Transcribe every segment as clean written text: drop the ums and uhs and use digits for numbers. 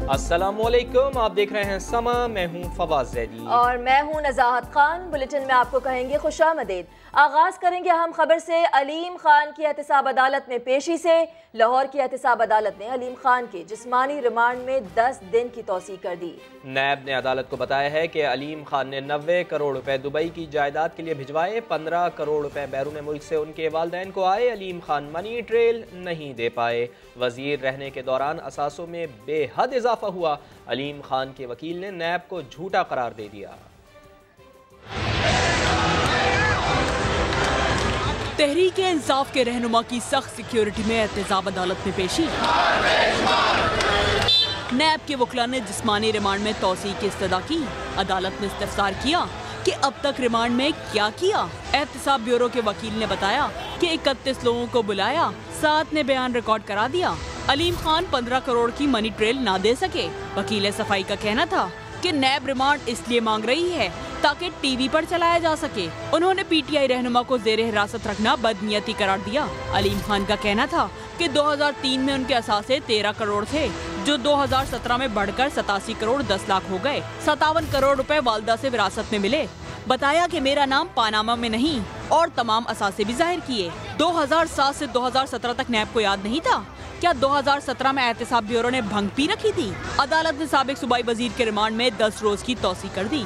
अस्सलामुअलैकुम, आप देख रहे हैं समा। मैं हूं फवाज जैदी और मैं हूं नज़ाहत खान। बुलेटिन में आपको कहेंगे खुशामदीद। आगाज करेंगे अहम खबर से। अलीम खान की एहतसाब अदालत में पेशी से। लाहौर की एहतसाब अदालत ने अलीम खान के जिस्मानी रिमांड में 10 दिन की तौसीह कर दी। नैब ने अदालत को बताया है कि अलीम खान ने 90 करोड़ रुपए दुबई की जायदाद के लिए भिजवाए। 15 करोड़ रुपए बैरून मुल्क से उनके वालिदैन को आए। अलीम खान मनी ट्रेल नहीं दे पाए। वजीर रहने के दौरान असासों में बेहद इजाफा हुआ। अलीम खान के वकील ने नैब को झूठा करार दे दिया। तहरीक इंसाफ के रहनुमा की सख्त सिक्योरिटी में एहतसाब अदालत में पेशी। नैब के वकला ने जिस्मानी रिमांड में तौसीह की इस्तदा की। अदालत ने इस्तफसार किया कि अब तक रिमांड में क्या किया। एहतसाब ब्यूरो के वकील ने बताया कि 31 लोगों को बुलाया, 7 ने बयान रिकॉर्ड करा दिया। अलीम खान 15 करोड़ की मनी ट्रेल ना दे सके। वकील सफाई का कहना था कि नैब रिमांड इसलिए मांग रही है ताकि टीवी पर चलाया जा सके। उन्होंने पीटीआई रहनुमा को जेर हिरासत रखना बदनीयती करार दिया। अलीम खान का कहना था कि 2003 में उनके असासे 13 करोड़ थे, जो 2017 में बढ़कर 87 करोड़ 10 लाख हो गए। 57 करोड़ रुपए वालदा से विरासत में मिले। बताया कि मेरा नाम पानामा में नहीं और तमाम असासे भी जाहिर किए। 2007 से 2017 तक नैब को याद नहीं था क्या 2017 में एहतसाब ब्यूरो ने भंग पी रखी थी। अदालत ने साबिक सूबाई वजीर के रिमांड में 10 रोज की तौसीह कर दी।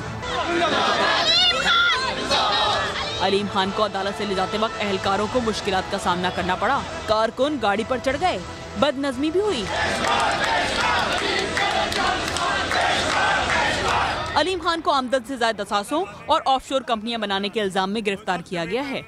अलीम खान को अदालत से ले जाते वक्त अहलकारों को मुश्किलात का सामना करना पड़ा। कारकुन गाड़ी पर चढ़ गए, बदनज़मी भी हुई। अलीम खान को आमदन से ज्यादा असासों और ऑफशोर कंपनियां बनाने के इल्जाम में गिरफ्तार किया गया है।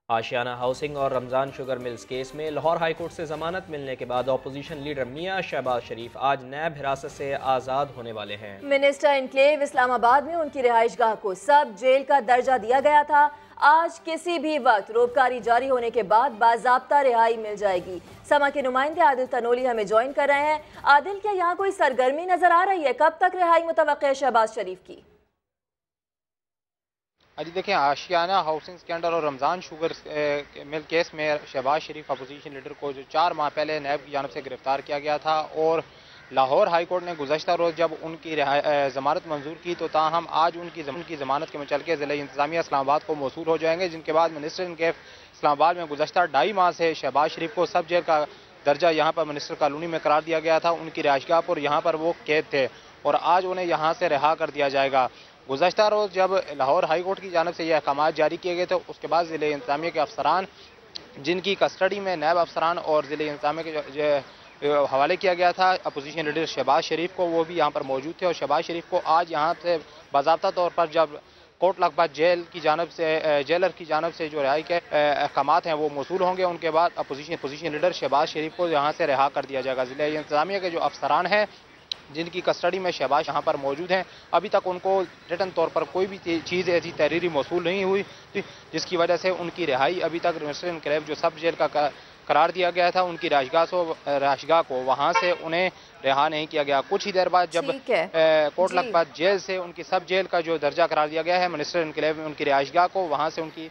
आशियाना हाउसिंग और रमजान शुगर मिल्स केस में लाहौर हाईकोर्ट से जमानत मिलने के बाद अपोजिशन लीडर मियां शहबाज शरीफ आज नैब हिरासत से आज़ाद होने वाले हैं। मिनिस्टर इनक्लेव इस्लामाबाद में उनकी रिहाइशगाह को सब जेल का दर्जा दिया गया था। आज किसी भी वक्त रोबकारी जारी होने के बाद बाज़ाब्ता रिहाई मिल जाएगी। समा के नुमाइंदे आदिल तनोली हमें ज्वाइन कर रहे हैं। आदिल, क्या यहाँ कोई सरगर्मी नजर आ रही है? कब तक रिहाई मुतवक्किल है शहबाज शरीफ की? जी देखें, आशियाना हाउसिंग स्कैंडल और रमज़ान शुगर मिल केस में शहबाज शरीफ अपोजिशन लीडर को जो 4 माह पहले नैब की जानब से गिरफ्तार किया गया था और लाहौर हाई कोर्ट ने गुज़श्ता रोज़ जब उनकी ज़मानत मंजूर की तो ताहम आज उनकी ज़मानत के मुचलके ज़िला इंतज़ामिया इस्लामाबाद को मौसूल हो जाएंगे, जिनके बाद मिनिस्टर इनकेफ इस्लामाबाद में गुज़श्ता 2.5 माह से शहबाज शरीफ को सब जेल का दर्जा यहाँ पर मिनिस्टर कॉलोनी में करार दिया गया था। उनकी रिहाइशगाह पर यहाँ पर वो कैद थे और आज उन्हें यहाँ से रिहा कर दिया जाएगा। गुज़श्ता रोज़ जब लाहौर हाई कोर्ट की जानब से ये अहकाम जारी किए गए थे, उसके बाद ज़िले इंतज़ामिया के अफसरान, जिनकी कस्टडी में नैब अफसरान और ज़िले इंतज़ामिया के हवाले किया गया था अपोजिशन लीडर शहबाज शरीफ को, वो भी यहाँ पर मौजूद थे। और शहबाज शरीफ को आज यहाँ से बाज़ाब्ता तौर पर जब कोट लखपत जेल की जानब से जेलर की जानब से जो रिहाई के अहकाम हैं वो मौसूल होंगे, उनके बाद अपोजिशन लीडर शहबाज शरीफ को यहाँ से रिहा कर दिया जाएगा। ज़िले इंतज़ामिया के जो अफसरान हैं जिनकी कस्टडी में शहबाज यहाँ पर मौजूद हैं, अभी तक उनको रिटन तौर पर कोई भी चीज़ ऐसी तहरीरी मौसूल नहीं हुई, जिसकी वजह से उनकी रिहाई अभी तक मिनिस्टर इनक्लेव जो सब जेल का करार दिया गया था, उनकी राजगाह को वहाँ से उन्हें रिहा नहीं किया गया। कुछ ही देर बाद जब कोट लखपत जेल से उनकी सब जेल का जो दर्जा करार दिया गया है मिनिस्टर इनक्लेव में उनकी रिहाइशगाह को, वहाँ से उनकी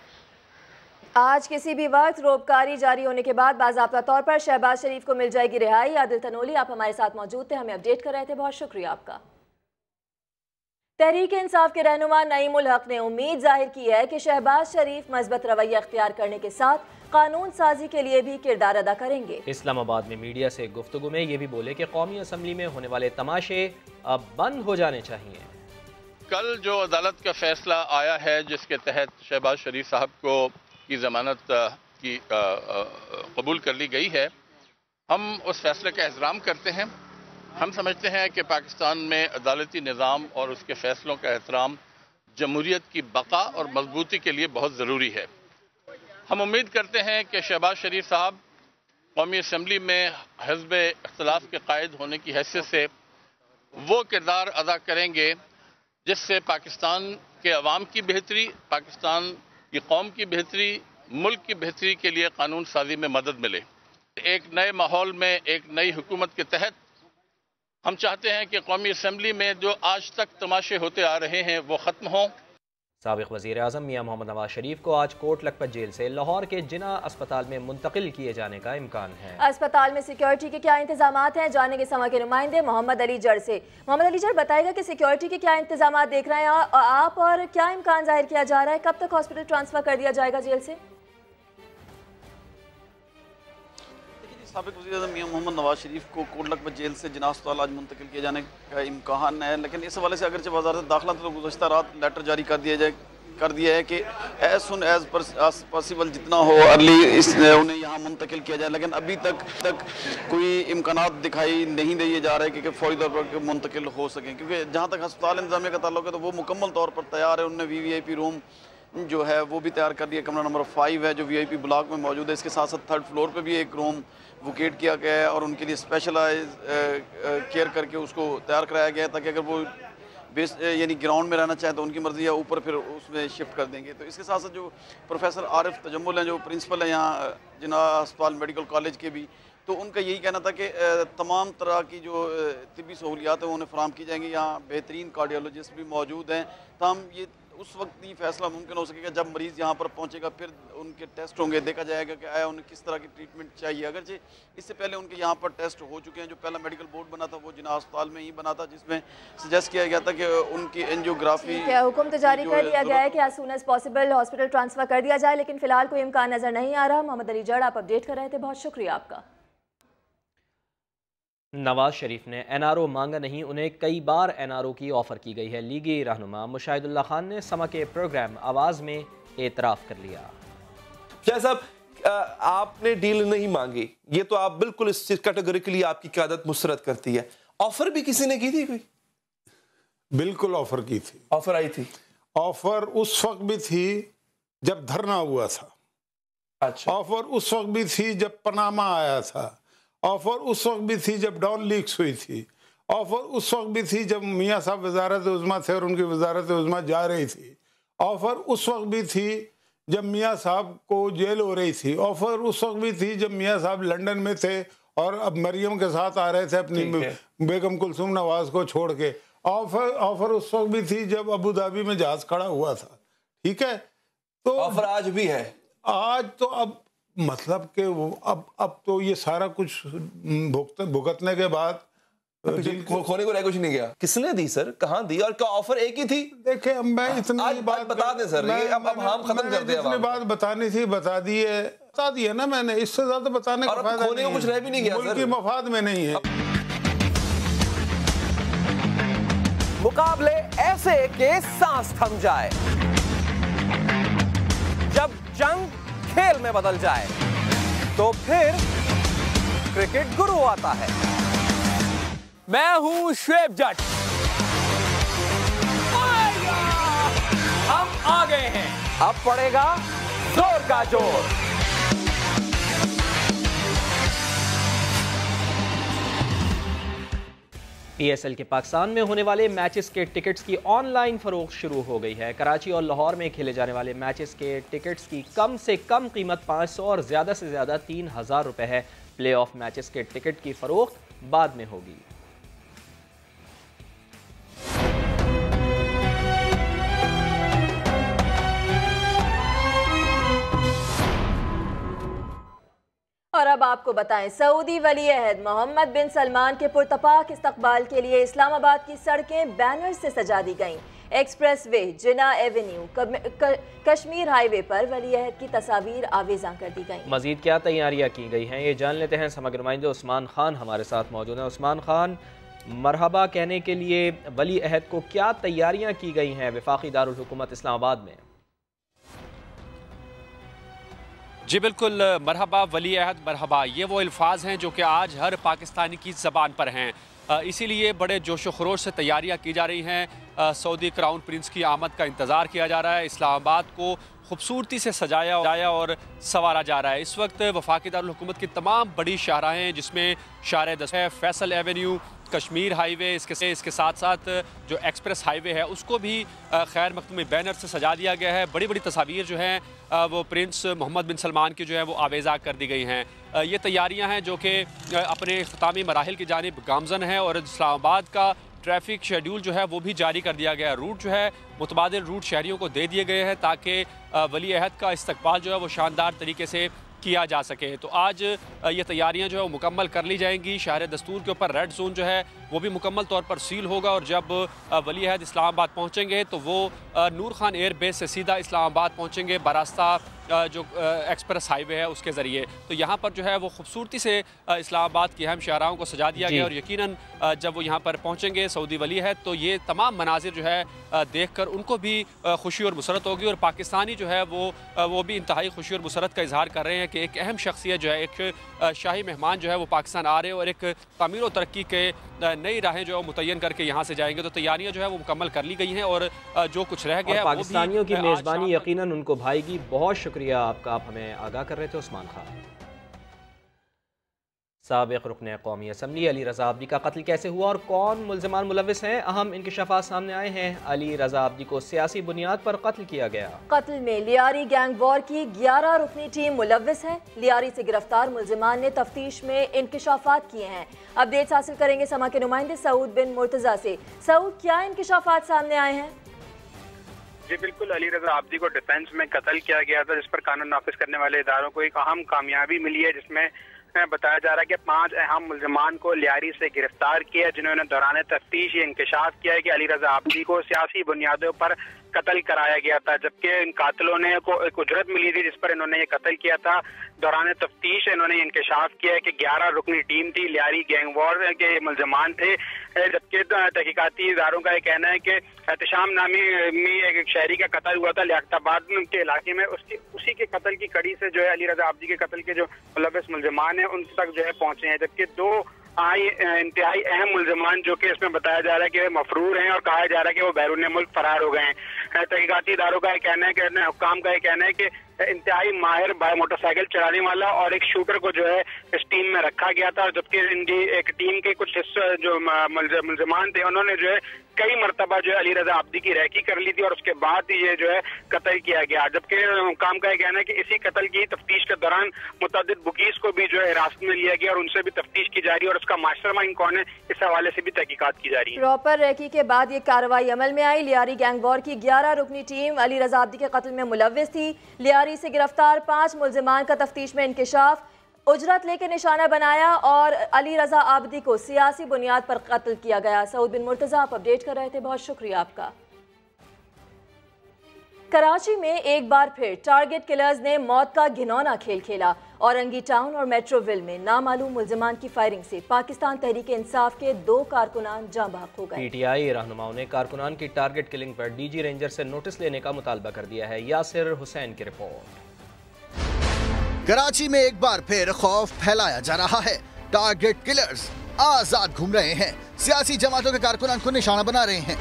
आज किसी भी वक्त रोबकारी जारी होने के बाद बाज़ाब्ता तौर पर शहबाज शरीफ को मिल जाएगी रिहाई। आदिल तनोली, आप हमारे साथ मौजूद थे, हमें अपडेट कर रहे थे, बहुत शुक्रिया आपका। तहरीक इंसाफ के रहनुमा नईमुल हक ने उम्मीद जाहिर की है कि शहबाज शरीफ मज़बूत रवैया अख्तियार करने के साथ कानून साजी के लिए भी किरदार अदा करेंगे। इस्लामाबाद में मीडिया से गुफ्तगू में ये भी बोले कि कौमी असम्बली में होने वाले तमाशे अब बंद हो जाने चाहिए। कल जो अदालत का फैसला आया है जिसके तहत शहबाज शरीफ साहब को की ज़मानत की कबूल कर ली गई है, हम उस फैसले का एहतराम करते हैं। हम समझते हैं कि पाकिस्तान में अदालती निज़ाम और उसके फ़ैसलों का एहतराम जमहूरियत की बका और मजबूती के लिए बहुत ज़रूरी है। हम उम्मीद करते हैं कि शहबाज शरीफ साहब कौमी असम्बली में हिज़्ब इख्तिलाफ के कायद होने की हैसियत से वो किरदार अदा करेंगे जिससे पाकिस्तान के अवाम की बेहतरी, पाकिस्तान की कौम की बेहतरी, मुल्क की बेहतरी के लिए कानून साजी में मदद मिले। एक नए माहौल में एक नई हुकूमत के तहत हम चाहते हैं कि कौमी असम्बली में जो आज तक तमाशे होते आ रहे हैं वो ख़त्म हों। साबिक़ वज़ीर आज़म मियां मोहम्मद नवाज शरीफ को आज कोट लखपत जेल से लाहौर के जिना अस्पताल में मुंतकिल किए जाने का इम्कान है। अस्पताल में सिक्योरिटी के क्या इंतजाम हैं, जानेंगे समा के नुमाइंदे मोहम्मद अली जड़ से। मोहम्मद अली जड़ बताएगा कि सिक्योरिटी के क्या इंतजाम देख रहे हैं आप और क्या इम्कान जाहिर किया जा रहा है, कब तक हॉस्पिटल ट्रांसफर कर दिया जाएगा जेल से? साबिक़ वज़ीर आज़म मियां मोहम्मद नवाज शरीफ को कोट लखपत जेल से जिना अस्पताल आज मुंतकिल किए जाने का इम्कान है, लेकिन इस हवाले से अगरचे वज़ारत दाखिला तो गुज़श्ता रात लेटर जारी कर दिया है कि एज सुन एज पॉसिबल जितना हो अर्ली उन्हें यहाँ मुंतकिल किया जाए, लेकिन अभी तक कोई इम्कानात दिखाई नहीं दिए जा रहे कि फौरी तौर पर मुंतकिल हो सकें, क्योंकि जहाँ तक अस्पताल इंतजामिया का ताल्लुक है तो वो मुकम्मल तौर पर तैयार है। उन्होंने VVIP रूम जो है वो भी तैयार कर दिया, कमरा नंबर 5 है जो VIP ब्लॉक में मौजूद है। इसके साथ साथ 3rd फ्लोर पे भी एक रूम वोकेट किया गया है और उनके लिए स्पेशलाइज केयर करके उसको तैयार कराया गया है, ताकि अगर वो बेस यानी ग्राउंड में रहना चाहे तो उनकी मर्ज़ी है, ऊपर फिर उसमें शिफ्ट कर देंगे। तो इसके साथ साथ जो प्रोफेसर आरिफ तजम्मुल हैं जो प्रिंसिपल हैं यहाँ जिना अस्पताल मेडिकल कॉलेज के भी, तो उनका यही कहना था कि तमाम तरह की जो तिब्बी सहूलियात हैं उन्हें फ़राम की जाएंगी। यहाँ बेहतरीन कार्डियोलॉजिस्ट भी मौजूद हैं, ताहम ये उस वक्त ही फैसला मुमकिन हो सकेगा जब मरीज़ यहाँ पर पहुँचेगा, फिर उनके टेस्ट होंगे, देखा जाएगा कि आया उन्हें किस तरह की ट्रीटमेंट चाहिए। अगरचे इससे पहले उनके यहाँ पर टेस्ट हो चुके हैं। जो पहला मेडिकल बोर्ड बना था वो जिना अस्पताल में ही बना था, जिसमें सजेस्ट किया गया था कि उनकी एंजियोग्राफी हुक्म तो जारी कर दिया गया है कि as soon as possible hospital transfer कर दिया जाए, लेकिन फिलहाल कोई इम्कान नजर नहीं आ रहा। मोहम्मद अली जड़ आप अपडेट कर रहे थे, बहुत शुक्रिया आपका। नवाज शरीफ ने NRO मांगा नहीं, उन्हें कई बार NRO की ऑफर की गई है। लीगी रहनुमा मुशाहिदुल्लाह खान ने समा के प्रोग्राम आवाज़ में एतराफ़ कर लिया। शाह साहब, आपने डील नहीं मांगी, ये तो आप बिल्कुल इस कैटेगरी के लिए आपकी क़यादत मुस्तरद करती है। ऑफर भी किसी ने की थी कोई? बिल्कुल ऑफर की थी, ऑफर आई थी। ऑफर उस वक्त भी थी जब धरना हुआ था। अच्छा। ऑफर उस वक्त भी थी जब पनामा आया था। ऑफर उस वक्त भी थी जब डॉन लीक्स हुई थी। ऑफर उस वक्त भी थी जब मियाँ साहब वजारत उज़्मा थे और उनकी वजारत उज़्मा जा रही थी। ऑफर उस वक्त भी थी जब मियाँ साहब को जेल हो रही थी। ऑफर उस वक्त भी थी जब मियाँ साहब लंदन में थे और अब मरियम के साथ आ रहे थे अपनी बेगम कुलसूम नवाज को छोड़ के। ऑफर उस वक्त भी थी जब अबू धाबी में जहाज खड़ा हुआ था। ठीक है, तो ऑफर आज भी है। आज तो अब मतलब कि वो अब तो ये सारा कुछ भुगतने के बाद खोने को रह कुछ नहीं गया। किसने दी सर, कहाँ दी और क्या ऑफर एक ही थी? देखे मैं इतनी बात बता दें सर, अब हम खत्म कर दें। जितनी बात बतानी थी बता दी है ना मैंने, इससे ज्यादा बताने का फायदा खोने को कुछ रह भी नहीं गया, मुल्क की मफाद में नहीं है। मुकाबले ऐसे के सांस थम जाए, जब जंग खेल में बदल जाए तो फिर क्रिकेट गुरु आता है। मैं हूं शुएब जट। हम आ गए हैं, अब पड़ेगा जोर का जोर। PSL के पाकिस्तान में होने वाले मैचेस के टिकट्स की ऑनलाइन फरोख्त शुरू हो गई है। कराची और लाहौर में खेले जाने वाले मैचेस के टिकट्स की कम से कम कीमत 500 और ज़्यादा से ज़्यादा 3000 रुपये है। प्ले ऑफ मैचेस के टिकट की फरोख्त बाद में होगी। और अब आपको बताएं, सऊदी वली अहद मोहम्मद बिन सलमान के पुरतपाक इस्तकबाल के लिए इस्लामाबाद की सड़कें बैनर से सजा दी गईं। एक्सप्रेस वे, जिना एवेन्यू, कश्मीर हाईवे पर वली अहद की तस्वीर आवेज़ा कर दी गई। मजीद क्या तैयारियां की गई हैं, ये जान लेते हैं। समग्र नुमाइंदे उस्मान खान हमारे साथ मौजूद हैं। उस्मान खान, मरहबा कहने के लिए वली अहद को क्या तैयारियां की गई हैं वफाकी दारुल हुकूमत इस्लामाबाद में? जी बिल्कुल, मरहबा वली अहद मरहबा, ये वो अल्फाज हैं जो कि आज हर पाकिस्तानी की ज़बान पर हैं। इसीलिए बड़े जोश व खरोश से तैयारियां की जा रही हैं। सऊदी क्राउन प्रिंस की आमद का इंतज़ार किया जा रहा है। इस्लामाबाद को खूबसूरती से सजाया और संवारा जा रहा है। इस वक्त वफाकी दारुल हुकूमत की तमाम बड़ी शाहराहें, जिसमें शाहर दस है, फैसल एवेन्यू, कश्मीर हाईवे, इसके साथ साथ जो एक्सप्रेस हाईवे है उसको भी खैर मकतूम बैनर से सजा दिया गया है। बड़ी बड़ी तस्वीर जो हैं वो प्रिंस मोहम्मद बिन सलमान की जो है वो आवेज़ा कर दी गई हैं। ये तैयारियां हैं जो कि अपने ख़ितामी मराहिल की जानिब गामज़न है और इस्लामाबाद का ट्रैफिक शेड्यूल जो है वो भी जारी कर दिया गया है। रूट जो है मुतबादिल रूट शहरियों को दे दिए गए हैं ताकि वली अहद का इस्तकबाल जो है वो शानदार तरीके से किया जा सके। तो आज ये तैयारियां जो है वो मुकम्मल कर ली जाएंगी। शहर दस्तूर के ऊपर रेड जोन जो है वो भी मुकम्मल तौर पर सील होगा और जब वली अहद इस्लामाबाद पहुंचेंगे तो वो नूर खान एयर बेस से सीधा इस्लामाबाद पहुंचेंगे बरास्ता जो एक्सप्रेस हाईवे है उसके ज़रिए। तो यहाँ पर जो है वो खूबसूरती से इस्लामाबाद की अहम शाहराहों को सजा दिया गया और यकीनन जब वो यहाँ पर पहुँचेंगे सऊदी वली है तो ये तमाम मनाजिर जो है देखकर उनको भी खुशी और मुसरत होगी और पाकिस्तानी जो है वो भी इंतहाई खुशी और मुसरत का इजहार कर रहे हैं कि एक अहम शख्सियत जो है एक शाही मेहमान जो है वो पाकिस्तान आ रहे हैं और एक तामीर व तरक्की के नई राहें जो है मुतय्यन करके यहाँ से जाएंगे। तो तैयारियाँ जो है वो मुकम्मल कर ली गई हैं और जो कुछ रह गया है पाकिस्तानियों की मेज़बानी यकीनन उनको भाएगी। बहुत शुक्रिया आपका, आप हमें आगाह कर रहे थे उस्मान खान। साबिक़ रुकन कौमी असम्बली अली रज़ा आब्दी का कत्ल कैसे हुआ और कौन मुल्ज़िमान मुलव्विस हैं, अहम इंकशाफात सामने आए हैं। अली रज़ा आब्दी को सियासी बुनियाद पर कत्ल किया गया। कत्ल में लियारी गैंग वॉर की 11 रुकनी टीम मुलव्विस है। लियारी से गिरफ्तार मुल्ज़िमान ने तफ्तीश में इंकशाफात किए हैं। अपडेट्स हासिल करेंगे समा के नुमाइंदे सऊद बिन मुर्तज़ा से। सऊद, क्या इंकशाफात सामने आए हैं? जी बिल्कुल, अली रज़ा आब्दी को डिफेंस में कत्ल किया गया था जिस पर कानून नाफिज करने वाले इदारों को एक अहम कामयाबी मिली है, जिसमें बताया जा रहा है कि 5 अहम मुल्ज़िमान को लियारी से गिरफ्तार किया जिन्होंने दौरान तफ्तीश ये इंकशाफ किया है कि अली रज़ा आब्दी को सियासी बुनियादों पर कत्ल कराया गया था, जबकि इन कातिलों ने को एक उजरत मिली थी जिस पर इन्होंने ये कत्ल किया था। दौरान तफ्तीश इन्होंने इंकशाफ किया है कि 11 रुकनी टीम थी, लियारी गैंग वॉर के मुल्ज़िमान थे, जबकि तहकीकाती इदारों का ये कहना है कि एहतशाम नामी में एक शहरी का कत्ल हुआ था लियाकताबाद के इलाके में, उसी के कत्ल की कड़ी से जो है अली रज़ा आब्दी के कत्ल के जो मुलव्विस मुल्ज़िमान हैं उन तक जो है पहुंचे हैं, जबकि 2 इंतहाई अहम मुल्ज़िमान जो कि इसमें बताया जा रहा है कि मफरूर हैं और कहा जा रहा है कि वो बैरून मुल्क फरार हो गए हैं। तहकीकाती इदारों का कहना है कि हुक्काम का कहना है कि इंतहाई माहिर मोटरसाइकिल चलाने वाला और एक शूटर को जो है इस टीम में रखा गया था, जबकि इनकी एक टीम के कुछ हिस्से जो मुल्ज़िमान थे उन्होंने जो है कई मरतबा जो है अली रज़ा आब्दी की रैकी कर ली थी और उसके बाद ये जो है कत्ल किया गया। जबकि हुक्काम का कहना है कि इसी कत्ल की तफ्तीश के दौरान मुतअद्दिद बुकीज को भी जो है हिरासत में लिया गया और उनसे भी तफ्तीश की जा रही है और उसका मास्टरमाइंड कौन है इस हवाले से भी तहकीकात की जा रही है। प्रॉपर रैकी के बाद ये कार्रवाई अमल में आई। लियारी गैंग वॉर की 11 रुकनी टीम अली रज़ा आब्दी के कत्ल में मुलव्विस थी। लियारी से गिरफ्तार 5 मुल्ज़िमान का तफ्तीश में इंकशाफ, उजरत लेके निशाना बनाया और अली रज़ा आब्दी को सियासी बुनियाद पर कत्ल किया गया। सऊद बिन मुर्तज़ा, आप अपडेट कर रहे थे, बहुत शुक्रिया आपका। कराची में एक बार फिर टारगेट किलर्स ने मौत का घिनौना खेल खेला। औरंगी टाउन और मेट्रोविल में नामालूम मुल्ज़िमान की फायरिंग से पाकिस्तान तहरीक इंसाफ के 2 कारकुनान जाँ बहक हो गए। पीटीआई रहनुमाओं ने कारकुनान की टारगेट किलिंग पर डीजी रेंजर से नोटिस लेने का मुतालबा कर दिया है। यासिर हुसैन की रिपोर्ट। कराची में एक बार फिर खौफ फैलाया जा रहा है। टारगेट किलर्स आजाद घूम रहे हैं, सियासी जमातों के कारकुनान को निशाना बना रहे हैं।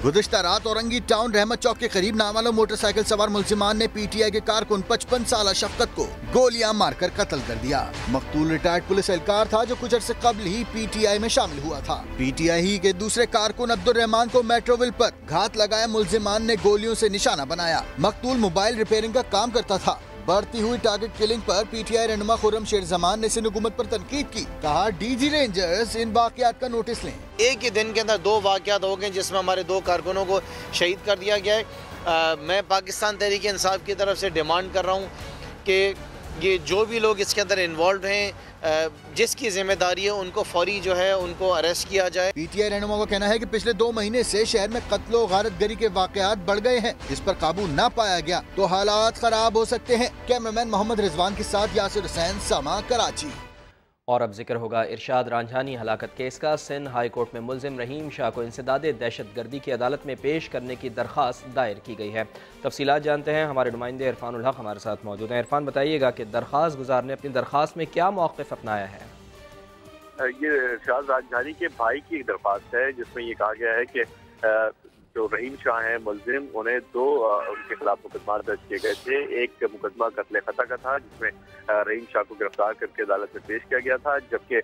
गुज़िश्ता रात औरंगी टाउन रहमत चौक के करीब नामालूम मोटरसाइकिल सवार मुल्ज़िमान ने पीटीआई के कारकुन 55 साला शफ़कत को गोलियां मारकर कत्ल कर दिया। मक़तूल रिटायर्ड पुलिस एहलकार था जो कुछ अर्से कबल ही पीटीआई में शामिल हुआ था। पीटीआई के दूसरे कारकुन अब्दुल रहमान को मेट्रोविल पर घात लगाया मुल्ज़िमान ने गोलियों से निशाना बनाया। मक़तूल मोबाइल रिपेयरिंग का काम करता था। बढ़ती हुई टारगेट किलिंग पर पीटीआई रहनुमा खुर्रम शेर जमान ने सिंध हुकूमत पर तनकीद की। कहा डीजी रेंजर्स इन वाक़यात का नोटिस लें। एक ही दिन के अंदर 2 वाक़यात हो गए जिसमें हमारे 2 कारकुनों को शहीद कर दिया गया है। मैं पाकिस्तान तहरीक इंसाफ की तरफ से डिमांड कर रहा हूँ कि ये जो भी लोग इसके अंदर इन्वॉल्व हैं, जिसकी जिम्मेदारी है उनको फौरी जो है उनको अरेस्ट किया जाए। पीटीआई रहनुमा का कहना है कि पिछले 2 महीने से शहर में कत्ल और गारतगरी के वाक़यात बढ़ गए हैं। इस पर काबू न पाया गया तो हालात खराब हो सकते हैं। कैमरामैन मोहम्मद रिजवान के साथ यासिर हुसैन, समा, कराची। और अब जिक्र होगा इरशाद रांझानी हलाकत केस का। सिंध हाई कोर्ट में मुल्जिम रहीम शाह को इंसदादे दहशतगर्दी की अदालत में पेश करने की दरख्वास्त दायर की गई है। तफसीलात जानते हैं, हमारे नुमाइंदे इरफानुल हक हमारे साथ मौजूद हैं। इरफान, बताइएगा कि दरख्वास्त गुजार ने अपनी दरख्वास्त में क्या मौक़िफ़ अपनाया है? ये इरशाद रांझानी के भाई की एक दरख्वास्त है जिसमें ये कहा गया है कि जो रहीम शाह हैं मुल्जिम, उन्हें 2 उनके खिलाफ मुकदमा दर्ज किए गए थे। एक मुकदमा कत्ल खता का था जिसमें रहीम शाह को गिरफ्तार करके अदालत में पेश किया गया था, जबकि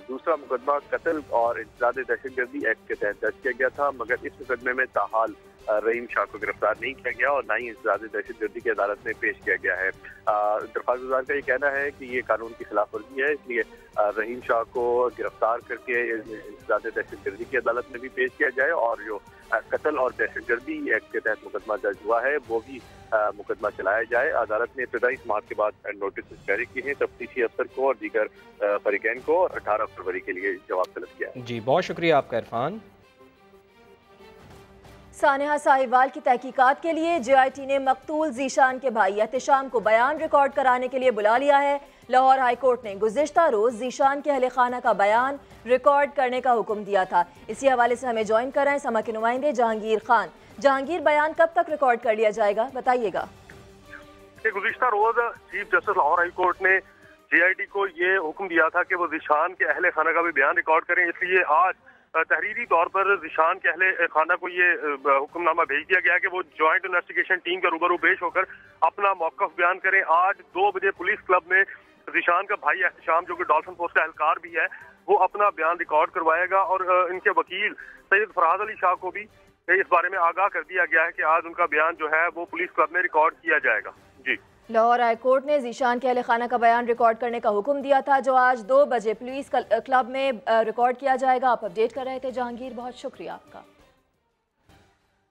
दूसरा मुकदमा कत्ल और इंसदादे दहशतगर्दी एक्ट के तहत दर्ज किया गया था। मगर इस मुकदमे में ताहाल रहीम शाह को गिरफ्तार नहीं किया गया और ना ही इंसदाद दहशतगर्दी की अदालत में पेश किया गया है। दरख्वास्त गुजार का ये कहना है कि ये कानून की खिलाफ वर्जी है, इसलिए रहीम शाह को गिरफ्तार करके इंसदाद दहशतगर्दी की अदालत में भी पेश किया जाए और जो कत्ल और दहशतगर्दी एक्ट के तहत मुकदमा दर्ज हुआ है वो भी मुकदमा चलाया जाए। अदालत ने इब्तदाई समाअत के बाद नोटिस जारी किए हैं तफ्तीशी अफसर को और दीगर फरीकैन को, और 18 फरवरी के लिए जवाब तलब किया है। जी बहुत शुक्रिया आपका इरफान। सानेहा साहिवाल की तहकीकात के लिए JIT ने मकतूल जीशान के भाई एहतिशाम को बयान रिकॉर्ड कराने के लिए बुला लिया है। लाहौर हाई कोर्ट ने गुज़िश्ता रोज जीशान के अहले खाना का बयान रिकॉर्ड करने का हुक्म दिया था। इसी हवाले से हमें ज्वाइन कर रहे हैं समा के नुमाइंदे जहांगीर खान। जहांगीर, बयान कब तक रिकॉर्ड कर लिया जाएगा, बताइएगा। गुज़िश्ता रोज chief justice Lahore high court ने JIT को ये हुक्म दिया था कि वो जीशान के अहले खाना का भी बयान रिकॉर्ड करें, इसलिए आज तहरीरी तौर पर जीशान के अहले खाना को ये हुक्मनामा भेज दिया गया है कि वो ज्वाइंट इन्वेस्टिगेशन टीम के रूबरू पेश होकर अपना मौक़िफ़ बयान करें। आज 2 बजे पुलिस क्लब में जीशान का भाई एहतिशाम, जो कि डॉल्फिन फोर्स का एहलकार भी है, वो अपना बयान रिकॉर्ड करवाएगा और इनके वकील सैयद फरहाद अली शाह को भी इस बारे में आगाह कर दिया गया है कि आज उनका बयान जो है वो पुलिस क्लब में रिकॉर्ड किया जाएगा। जी, लाहौर हाई कोर्ट ने जीशान के अहले खाना का बयान रिकॉर्ड करने का हुक्म दिया था, जो आज 2 बजे पुलिस क्लब में रिकॉर्ड किया जाएगा। आप अपडेट कर रहे थे जहांगीर, बहुत शुक्रिया आपका।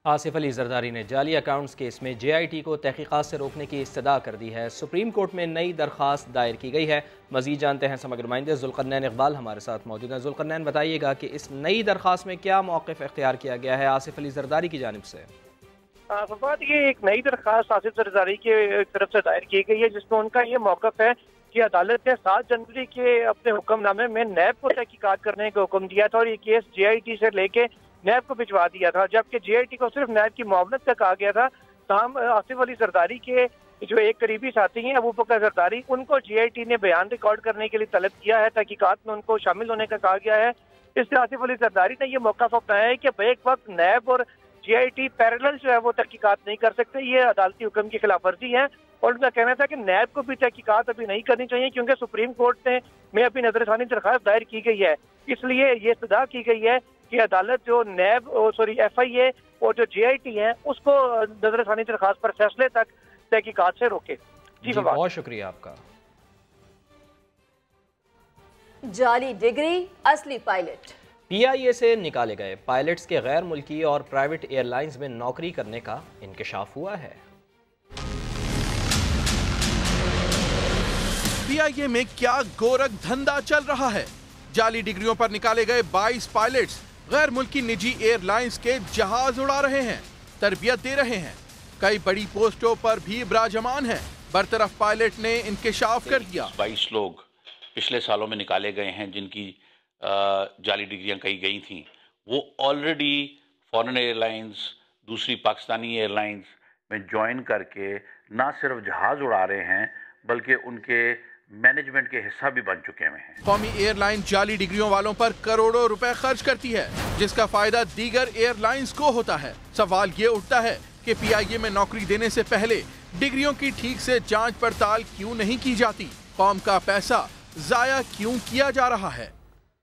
आसिफ अली जरदारी ने जाली अकाउंट्स केस में JIT को तहकीकात से रोकने की इस्तदा कर दी है। सुप्रीम कोर्ट में नई दरख्वास्त दायर की गई है। मजीद जानते हैं समग्र नुमाइंदे जुल्करनैन इकबाल हमारे साथ मौजूद हैं। जुल्करनैन, बताइएगा कि इस नई दरख्वास्त में क्या मौक़िफ़ इख्तियार किया गया है आसिफ अली जरदारी की जानिब से? फवाद, ये एक नई दरख्वास्त आसिफ जरदारी की तरफ से दायर की गई है, जिसमें उनका ये मौक़िफ़ है कि अदालत ने 7 जनवरी के अपने हुक्मनामे में नैब को तहकीकात करने का हुक्म दिया था और ये केस JIT से लेके नैब को भिजवा दिया था, जबकि JIT को सिर्फ नैब की मुआवनत का कहा गया था। तमाम आसिफ अली जरदारी के जो एक करीबी साथी हैं अबू बकर जरदारी, उनको JIT ने बयान रिकॉर्ड करने के लिए तलब किया है, तहकीकात में उनको शामिल होने का कहा गया है। इससे आसिफ अली जरदारी ने यह मौक़िफ़ अपनाया है कि एक वक्त नैब और JIT पैरेलल जो है वो तहकीकात नहीं कर सकते, ये अदालती हुक्म की खिलाफ वर्जी है। और उनका कहना था कि नैब को भी तहकीकात अभी नहीं करनी चाहिए, क्योंकि सुप्रीम कोर्ट में अभी नजरसानी दरख्वास्त दायर की गई है। इसलिए ये इस्तदा की गई है कि अदालत जो नैब FIA और जो JIT है उसको नजरसानी दरख्वास्त पर फैसले तक तहकीकात से रोके। जी बहुत शुक्रिया आपका। जाली डिग्री, असली पायलट। PIA से निकाले गए पायलट्स के गैर मुल्की और प्राइवेट एयरलाइंस में नौकरी करने का इंकशाफ हुआ है। PIA में क्या गोरख धंधा चल रहा है? जाली डिग्रियों पर निकाले गए 22 पायलट्स गैर मुल्की निजी एयरलाइंस के जहाज उड़ा रहे हैं, तरबियत दे रहे हैं, कई बड़ी पोस्टों पर भी विराजमान हैं। बरतरफ पायलट ने इंकशाफ कर दिया। 22 लोग पिछले सालों में निकाले गए हैं जिनकी जाली डिग्रियां कही गई थी। वो ऑलरेडी फॉरेन एयरलाइंस, दूसरी पाकिस्तानी एयरलाइंस में ज्वाइन करके ना सिर्फ जहाज उड़ा रहे हैं बल्कि उनके मैनेजमेंट के हिस्सा भी बन चुके हुए हैं। कौमी एयरलाइन जाली डिग्रियों वालों पर करोड़ों रुपए खर्च करती है, जिसका फायदा दीगर एयरलाइंस को होता है। सवाल ये उठता है कि PIA में नौकरी देने से पहले डिग्रियों की ठीक से जांच पड़ताल क्यों नहीं की जाती? कौम का पैसा जाया क्यों किया जा रहा है?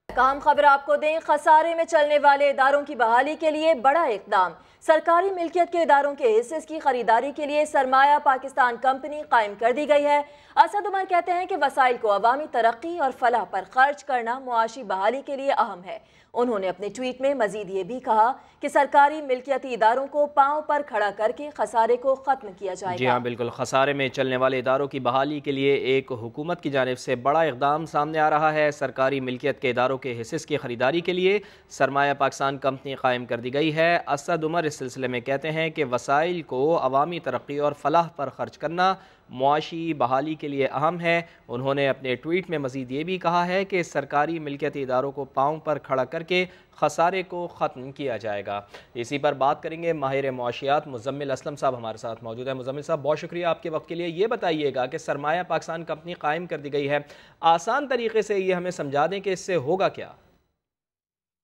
काम खबर आपको दें, खसारे में चलने वाले इदारों की बहाली के लिए बड़ा इकदाम। सरकारी मिल्कियत के इदारों के हिस्से की खरीदारी के लिए सरमाया पाकिस्तान कंपनी कायम कर दी गई है। असद उमर कहते हैं कि वसाइल को अवामी तरक्की और फलाह पर खर्च करना मुआशी बहाली के लिए अहम है। उन्होंने अपने ट्वीट में मजीद ये भी कहा कि सरकारी मिल्कियती इदारों को पांव पर खड़ा करके खसारे को खत्म किया जाएगा। जी हाँ, बिल्कुल। खसारे में चलने वाले इदारों की बहाली के लिए एक हुकूमत की जानिब से बड़ा इकदाम सामने आ रहा है। सरकारी मिल्कियत के इदारों के हिस्से की खरीदारी के लिए सरमाया पाकिस्तान कंपनी कायम कर दी गई है। असद उमर इस सिलसिले में कहते हैं कि वसाइल को अवामी तरक्की और फलाह पर खर्च करना मुआशी बहाली के लिए अहम है। उन्होंने अपने ट्वीट में मजीद ये भी कहा है कि सरकारी मिल्कियती इदारों को पांव पर खड़ा करके खसारे को ख़त्म किया जाएगा। इसी पर बात करेंगे माहिर मुआशियात मुजम्मिल असलम साहब हमारे साथ मौजूद है। मुजम्मिल साहब, बहुत शुक्रिया आपके वक्त के लिए। ये बताइएगा कि सरमाया पाकिस्तान कंपनी कायम कर दी गई है, आसान तरीके से ये हमें समझा दें कि इससे होगा क्या?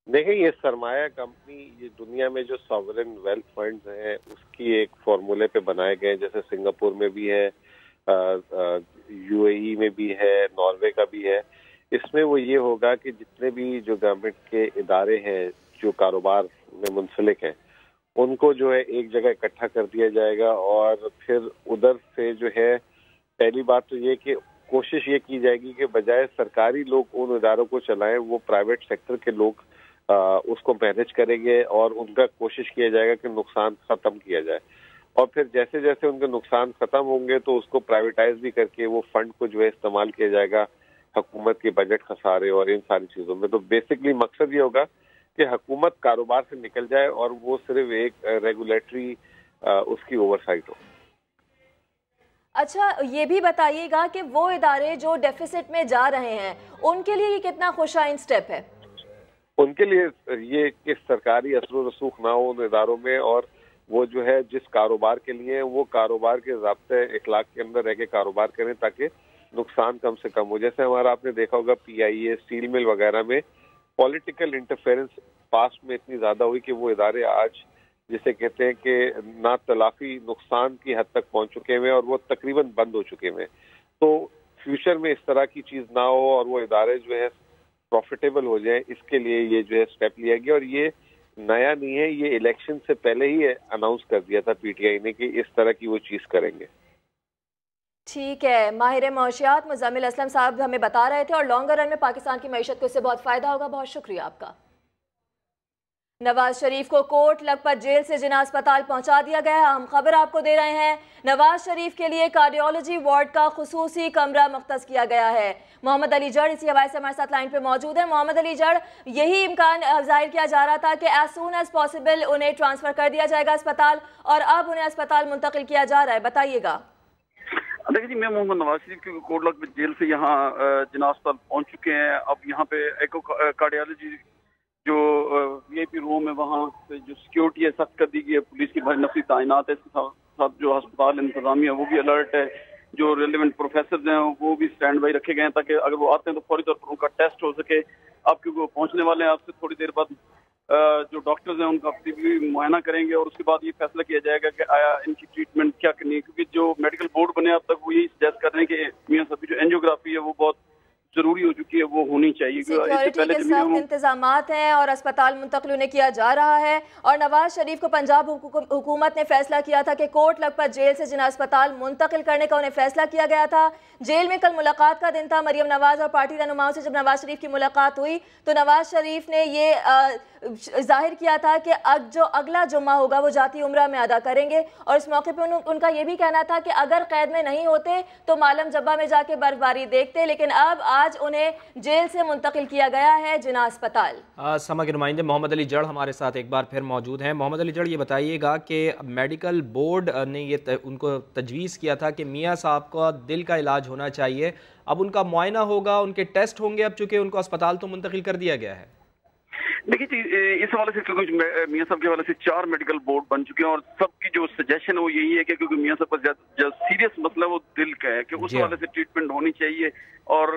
देखिए, ये सरमाया कंपनी ये दुनिया में जो सॉवरेन वेल्थ फंड्स हैं उसकी एक फॉर्मूले पे बनाए गए, जैसे सिंगापुर में भी है, UAE में भी है, नॉर्वे का भी है। इसमें वो ये होगा कि जितने भी जो गवर्नमेंट के इदारे हैं जो कारोबार में मुंसलिक हैं उनको जो है एक जगह इकट्ठा कर दिया जाएगा और फिर उधर से जो है पहली बात तो ये कि कोशिश ये की जाएगी कि बजाय सरकारी लोग उन इदारों को चलाएं, वो प्राइवेट सेक्टर के लोग उसको मैनेज करेंगे और उनका कोशिश किया जाएगा कि नुकसान खत्म किया जाए। और फिर जैसे जैसे उनके नुकसान खत्म होंगे तो उसको प्राइवेटाइज भी करके वो फंड को जो है इस्तेमाल किया जाएगा हुकूमत के बजट खसारे और इन सारी चीजों में। तो बेसिकली मकसद ये होगा कि हुकूमत कारोबार से निकल जाए और वो सिर्फ एक रेगुलेटरी उसकी ओवरसाइट हो। अच्छा, ये भी बताइएगा कि वो इदारे जो डेफिसिट में जा रहे हैं उनके लिए ये कितना खुशाइन स्टेप है? उनके लिए ये कि सरकारी असर रसूख ना हो उन इदारों में, और वो जो है जिस कारोबार के लिए वो कारोबार के ज़ाब्ते इखलाक के अंदर रह के कारोबार करें ताकि नुकसान कम से कम हो। जैसे हमारा आपने देखा होगा PIA, स्टील मिल वगैरह में पॉलिटिकल इंटरफेरेंस पास्ट में इतनी ज्यादा हुई कि वो इदारे आज जिसे कहते हैं कि ना तलाफी नुकसान की हद तक पहुंच चुके हैं और वो तकरीबन बंद हो चुके हैं। तो फ्यूचर में इस तरह की चीज ना हो और वो इदारे जो है प्रॉफिटेबल हो जाए, इसके लिए ये जो है स्टेप लिया गया। और ये नया नहीं है, ये इलेक्शन से पहले ही अनाउंस कर दिया था PTI ने कि इस तरह की वो चीज करेंगे। ठीक है, माहिर मौशियात मुज़म्मिल असलम साहब हमें बता रहे थे और लॉन्गर रन में पाकिस्तान की मईशत को इससे बहुत फ़ायदा होगा। बहुत शुक्रिया आपका। नवाज शरीफ को कोट लखपत जेल से जिना अस्पताल पहुंचा दिया गया है। हम खबर आपको दे रहे हैं, नवाज शरीफ के लिए कार्डियोलॉजी वार्ड का खुसूसी कमरा मुख्तस किया गया है। मोहम्मद अली जड़ इसी हवाले से हमारे साथ लाइन पे मौजूद है। मोहम्मद अली जड़, यही इम्कान जाहिर किया जा रहा था कि एज सून एज पॉसिबल उन्हें ट्रांसफ़र कर दिया जाएगा अस्पताल, और अब उन्हें अस्पताल मुंतकिल किया जा रहा है, बताइएगा। देखिए जी, मैं मोहम्मद नवाज शरीफ के कोट लखपत जेल से यहाँ जिना अस्पताल पहुँच चुके हैं। अब यहाँ पे एको कार्डियोलॉजी जो VIP रूम है वहाँ पे जो सिक्योरिटी है सख्त कर दी गई है, पुलिस की भारी नफरी तैनात है। इसके साथ जो अस्पताल इंतजामिया वो भी अलर्ट है, जो रेलिवेंट प्रोफेसर हैं वो भी स्टैंड बाई रखे गए हैं ताकि अगर वो आते हैं तो फौरी तौर पर उनका टेस्ट हो सके। अब क्योंकि वो पहुँचने वाले हैं, आपसे थोड़ी देर बाद जो डॉक्टर्स हैं उनका भी मुआयना करेंगे और उसके बाद ये फैसला किया जाएगा कि आया इनकी ट्रीटमेंट क्या करनी है। क्योंकि जो मेडिकल बोर्ड बने अब तक वो यही सजेस्ट कर रहे हैं कि मियां साहब की जो एंजियोग्राफी है वो बहुत जरूरी हो चुकी है, वो होनी चाहिए। सिक्योरिटी के सख्त इंतजामात हैं और अस्पताल मुंतकिल उन्हें किया जा रहा है। और नवाज शरीफ को पंजाब हुकूमत ने फैसला किया था कि कोट लखपत जेल से जिना अस्पताल मुंतकिल करने का उन्हें फैसला किया गया था। जेल में कल मुलाकात का दिन था मरियम नवाज और पार्टी रहनुमाओं से। जब नवाज शरीफ की मुलाकात हुई तो नवाज शरीफ ने ये जाहिर किया था कि जो अगला जुम्मा होगा वो जाती उम्रा में अदा करेंगे, और इस मौके पर उनका ये भी कहना था कि अगर कैद में नहीं होते तो मालम जब्बा में जाके बर्फबारी देखते, लेकिन अब आज उन्हें जेल से मुंतकिल किया गया है जिना अस्पताल। समा के नुमाइंदे मोहम्मद अली जड़ हमारे साथ एक बार फिर मौजूद हैं। मोहम्मद अली जड़, ये बताइएगा कि मेडिकल बोर्ड ने ये उनको तजवीज़ किया था कि मियाँ साहब का दिल का इलाज होना चाहिए, अब उनका मुआयना होगा, उनके टेस्ट होंगे, अब चूंकि उनको अस्पताल तो मुंतकिल कर दिया गया है। देखिए जी, इस हवाले से क्योंकि मियां साहब के हवाले से 4 मेडिकल बोर्ड बन चुके हैं और सबकी जो सजेशन है वो यही है कि क्योंकि मियां साहब का जो सीरियस मसला वो दिल का है कि उस हवाले से ट्रीटमेंट होनी चाहिए। और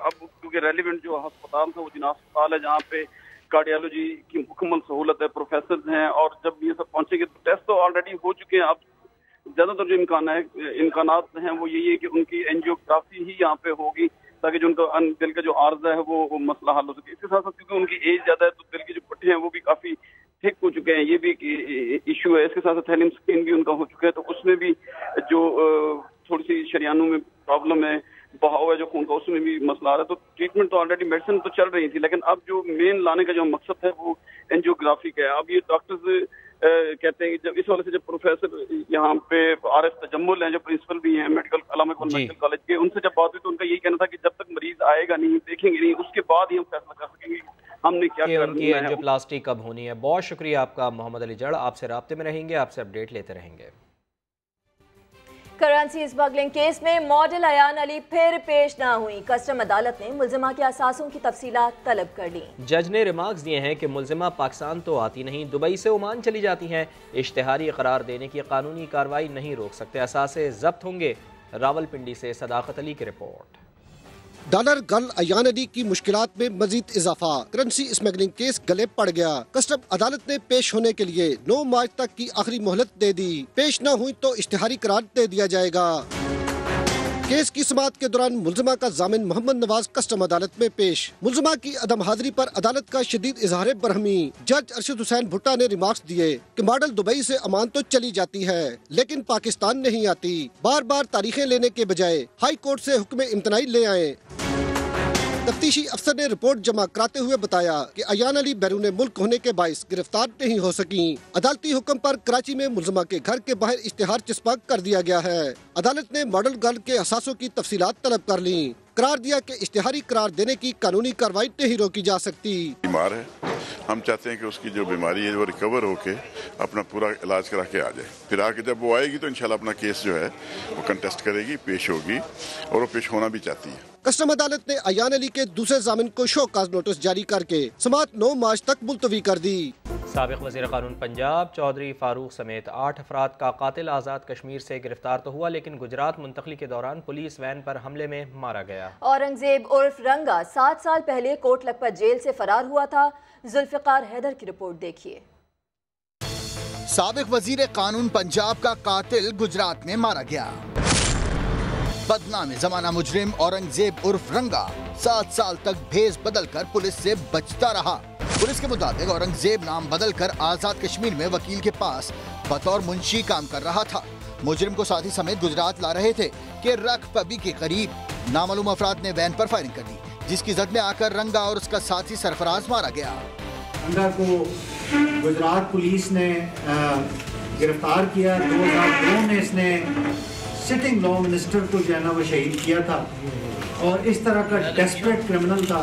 अब क्योंकि रेलिवेंट जो अस्पताल था वो जिना अस्पताल है जहाँ पे कार्डियोलॉजी की मुकम्मल सहूलत है, प्रोफेसर हैं, और जब मियां साहब पहुंचेंगे तो टेस्ट तो ऑलरेडी हो चुके हैं। अब ज्यादातर जो इम्कानात हैं वो यही है कि उनकी एंजियोग्राफी ही यहाँ पे होगी ताकि जो उनका दिल का जो आर्जा है वो मसला हल हो सके। इसके साथ साथ क्योंकि उनकी एज ज्यादा है तो दिल के जो पट्टे हैं वो भी काफी थिक हो चुके हैं, ये भी इशू है। इसके साथ साथ हेलिम स्किन भी उनका हो चुका है, तो उसमें भी जो थोड़ी सी शरियानों में प्रॉब्लम है, बहाव है जो खून का, उसमें भी मसला आ रहा है। तो ट्रीटमेंट तो ऑलरेडी मेडिसिन तो चल रही थी, लेकिन अब जो मेन लाने का जो मकसद है वो एंजियोग्राफी का है। अब ये डॉक्टर्स कहते हैं कि जब इस वाले से जब प्रोफेसर यहाँ पे RF तजम्मुल हैं जो प्रिंसिपल भी हैं अल्लामा इकबाल मेडिकल कॉलेज के, उनसे जब बात हुई तो उनका यही कहना था कि जब तक मरीज आएगा नहीं, देखेंगे नहीं, उसके बाद ही हम फैसला कर सकेंगे हमने क्या करना है। उनकी एंजियोप्लास्टी कब होनी है। बहुत शुक्रिया आपका मोहम्मद अली जड़, आपसे राब्ते में रहेंगे, आपसे अपडेट लेते रहेंगे। करेंसी स्मगलिंग केस में मॉडल अयान अली फिर पेश ना हुई। कस्टम अदालत ने मुल्जिमा के असासों की तफसीलात तलब कर ली। जज ने रिमार्क्स दिए हैं कि मुल्जिमा पाकिस्तान तो आती नहीं, दुबई से ओमान चली जाती हैं। इश्तिहारी करार देने की कानूनी कार्रवाई नहीं रोक सकते, असासे जब्त होंगे। रावलपिंडी से सदाकत अली की report. Dollar girl Ayyan Ali की मुश्किलात में मजीद इजाफा, करेंसी स्मगलिंग केस गले पड़ गया। कस्टम अदालत ने पेश होने के लिए 9 मार्च तक की आखिरी मोहलत दे दी। पेश न हुई तो इश्तिहारी करार दे दिया जाएगा। केस की समाअत के दौरान मुलजिमा का जामिन मोहम्मद नवाज कस्टम अदालत में पेश। मुलजिमा की अदम हाजिरी पर अदालत का शदीद इजहार बरहमी। जज अरशद हुसैन भुट्टा ने रिमार्क्स दिए कि मॉडल दुबई से अमान तो चली जाती है लेकिन पाकिस्तान नहीं आती। बार बार तारीखें लेने के बजाय हाई कोर्ट से हुक्म इम्तनाई ले आए। तफ्तीशी अफसर ने रिपोर्ट जमा कराते हुए बताया कि अयान अली बैरून मुल्क होने के बाइस गिरफ्तार नहीं हो सकी। अदालती हुक्म पर कराची में मुलजिमा के घर के बाहर इश्तिहार चिपका कर दिया गया है। अदालत ने मॉडल गर्ल के अहसासों की तफसीलात तलब कर ली। करार दिया कि इश्तिहारी करार देने की कानूनी कार्रवाई नहीं रोकी जा सकती। बीमार है, हम चाहते हैं कि उसकी जो बीमारी है वो रिकवर होके अपना पूरा इलाज करा के आ जाए। फिर आके जब वो आएगी तो इंशाल्लाह अपना केस जो है वो कंटेस्ट करेगी, पेश होगी और वो पेश होना भी चाहती है। कस्टम अदालत ने अयान अली के दूसरे जामिन को शो काज नोटिस जारी करके समाअत 9 मार्च तक मुलतवी कर दी। साबिक वज़ीर क़ानून पंजाब चौधरी फारूक समेत 8 अफराद का कातिल आज़ाद कश्मीर से गिरफ्तार तो हुआ लेकिन गुजरात मुंतकली के दौरान पुलिस वैन पर हमले में मारा गया। औरंगजेब उर्फ रंगा 7 साल पहले कोट लखपत जेल से फरार हुआ था। जुल्फ़िकार हैदर की रिपोर्ट देखिए। साबिक वजीर कानून पंजाब का कातिल गुजरात में मारा गया। बदनाम जमाना मुजरिम औरंगजेब उर्फ रंगा 7 साल तक भेस बदलकर पुलिस से बचता रहा। पुलिस के मुताबिक औरंगजेब नाम बदलकर आजाद कश्मीर में वकील के पास बतौर मुंशी काम कर रहा था। मुजरिम को साथी समेत गुजरात ला रहे थे कि रख पबी के करीब नामालूम अफराद ने वैन पर फायरिंग कर दी, जिसकी जद में आकर रंगा और उसका साथी सरफराज मारा गया। रंगा को गुजरात पुलिस ने गिरफ्तार किया। 2002 में इसने सिटिंग लॉ मिनिस्टर को जो है ना वो शहीद किया था और इस तरह का डेस्परेट क्रिमिनल था।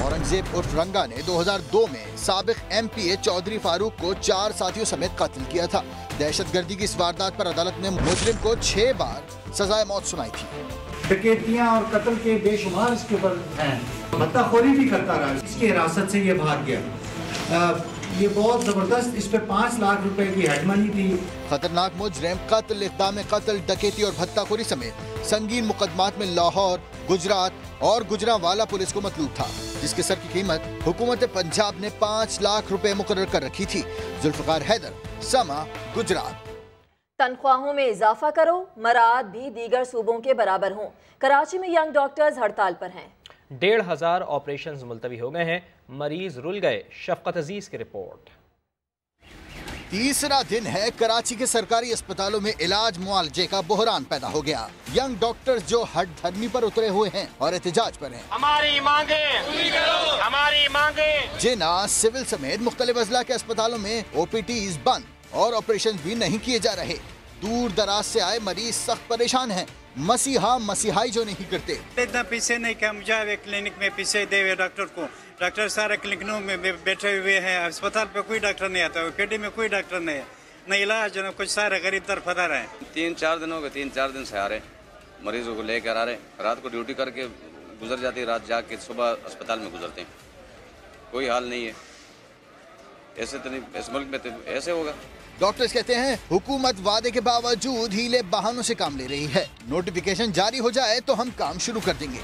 औरंगजेब उर्फ रंगा ने 2002 में साबिक MPA चौधरी फारूक को 4 साथियों समेत कत्ल किया था। दहशतगर्दी की इस वारदात पर अदालत ने मुजरिम को 6 बार सजाए मौत सुनाई थी। डकैतियां और कत्ल के बेशुमार इसके ऊपर हैं। भत्ताखोरी भी करता रहा, इसकी हिरासत से ये भाग गया। ये बहुत जबरदस्त, इस पे 5 लाख रुपए की हेड मनी थी। खतरनाक मुजरिम कत्ल, इक़दाम कत्ल, डकैती और भत्ताखोरी समेत संगीन मुकदमात में लाहौर, गुजरात और गुजरांवाला पुलिस को मतलूब था, जिसके सर की कीमत हुकूमत पंजाब ने 5 लाख रुपए मुकर्रर कर रखी थी। जुल्फ़िकार हैदर, समा, गुजरात। तनख्वाहों में इजाफा करो, मराद भी दीगर सूबों के बराबर हों। कराची में यंग डॉक्टर्स हड़ताल पर हैं। 1,500 ऑपरेशंस मुलतवी हो गए हैं, मरीज रुल गए। शफकत अजीज की रिपोर्ट। तीसरा दिन है कराची के सरकारी अस्पतालों में इलाज मुआलजे का बहरान पैदा हो गया। यंग डॉक्टर्स जो हट धर्मी पर उतरे हुए हैं और एहतजाज पर हैं। हमारी मांगे पूरी करो, हमारी मांगे। जिना सिविल समेत मुख्तलिफ अजला के अस्पतालों में OPTs बंद और ऑपरेशन भी नहीं किए जा रहे। दूर दराज से आए मरीज सख्त परेशान हैं। मसीहा मसीहाई जो नहीं करते। इतना पीछे नहीं क्या मुझे क्लिनिक में पीछे दे हुए डॉक्टर को, डॉक्टर सारे क्लिनिकों में बैठे हुए हैं। अस्पताल पे कोई डॉक्टर नहीं आता, PD में कोई डॉक्टर नहीं है, न इलाज न कुछ। सारे गरीब तरफदार रहे हैं। 3-4 दिन हो गए, 3-4 दिन से आ रहे मरीजों को लेकर आ रहे। रात को ड्यूटी करके गुजर जाती है, रात जाके सुबह अस्पताल में गुजरते हैं। कोई हाल नहीं है। ऐसे तो नहीं, इस मुल्क में तो ऐसे होगा। डॉक्टर्स कहते हैं हुकूमत वादे के बावजूद हीले बहानों से काम ले रही है। नोटिफिकेशन जारी हो जाए तो हम काम शुरू कर देंगे।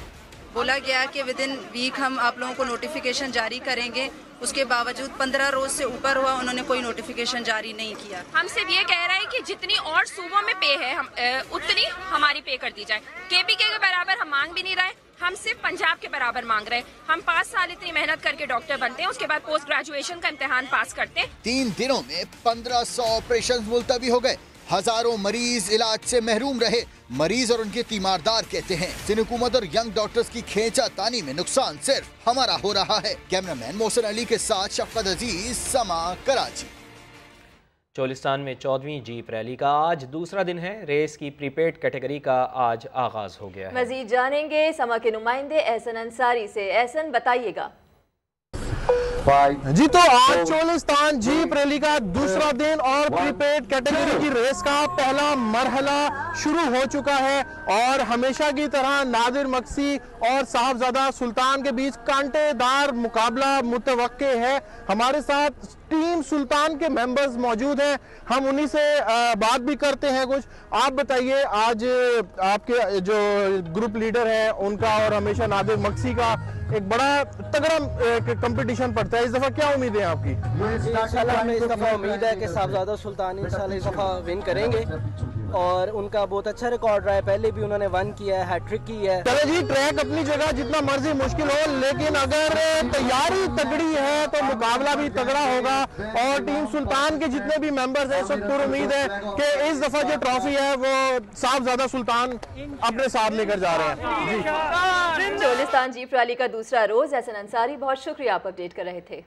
बोला गया कि विद इन वीक हम आप लोगों को नोटिफिकेशन जारी करेंगे। उसके बावजूद 15 रोज से ऊपर हुआ, उन्होंने कोई नोटिफिकेशन जारी नहीं किया। हम सिर्फ ये कह रहे हैं कि जितनी और सूबों में पे है उतनी हमारी पे कर दी जाए। KPK के बराबर हम मांग भी नहीं रहे, हम सिर्फ पंजाब के बराबर मांग रहे हैं। हम 5 साल इतनी मेहनत करके डॉक्टर बनते हैं, उसके बाद पोस्ट ग्रेजुएशन का इम्तिहान पास करते हैं। 3 दिनों में 1500 ऑपरेशन मुलतवी हो गए। हजारों मरीज इलाज से महरूम रहे। मरीज और उनके तीमारदार कहते हैं सिंध हुकूमत और यंग डॉक्टर्स की खींचा तानी में नुकसान सिर्फ हमारा हो रहा है। कैमरामैन मोहसिन अली के साथ शफकत अजीज, समा, कराची। चोलिस्तान में 14वीं जीप रैली का आज दूसरा दिन है। रेस की प्रीपेड कैटेगरी का आज आगाज हो गया है। मजीद जानेंगे समा के नुमाइंदे एहसन अंसारी से। एहसन, बताइएगा। जी तो आज चोलिस्तान जीप रैली का दूसरा दिन और प्रीपेड कैटेगरी की रेस का पहला मरहला शुरू हो चुका है और हमेशा की तरह नादिर मक्सी और साहबजादा सुल्तान के बीच कांटेदार मुकाबला मुतवक्के है। हमारे साथ टीम सुल्तान के मेंबर्स मौजूद हैं, हम उन्हीं से बात भी करते हैं कुछ। आप बताइए, आज आपके जो ग्रुप लीडर हैं उनका और हमेशा नादिर मक्सी का एक बड़ा तगड़ा कंपटीशन पड़ता है, इस दफा क्या उम्मीद है आपकी? इंशाल्लाह हमें इस दफा उम्मीद है कि साहबजादा सुल्तान इंशाल्लाह इस दफा विन करेंगे और उनका बहुत अच्छा रिकॉर्ड रहा है। पहले भी उन्होंने 1 किया है, हैट्रिक की है। चलो जी, ट्रैक अपनी जगह जितना मर्जी मुश्किल हो, लेकिन अगर तैयारी तगड़ी है तो मुकाबला भी तगड़ा होगा। और टीम सुल्तान के जितने भी मेंबर्स हैं, सब पूरी उम्मीद है कि इस दफा जो ट्रॉफी है वो साफ ज्यादा सुल्तान अपने साथ लेकर जा रहे हैं। जी, चोलिस्तान जीप रैली का दूसरा रोज। एहसन अंसारी, बहुत शुक्रिया, आप अपडेट कर रहे थे।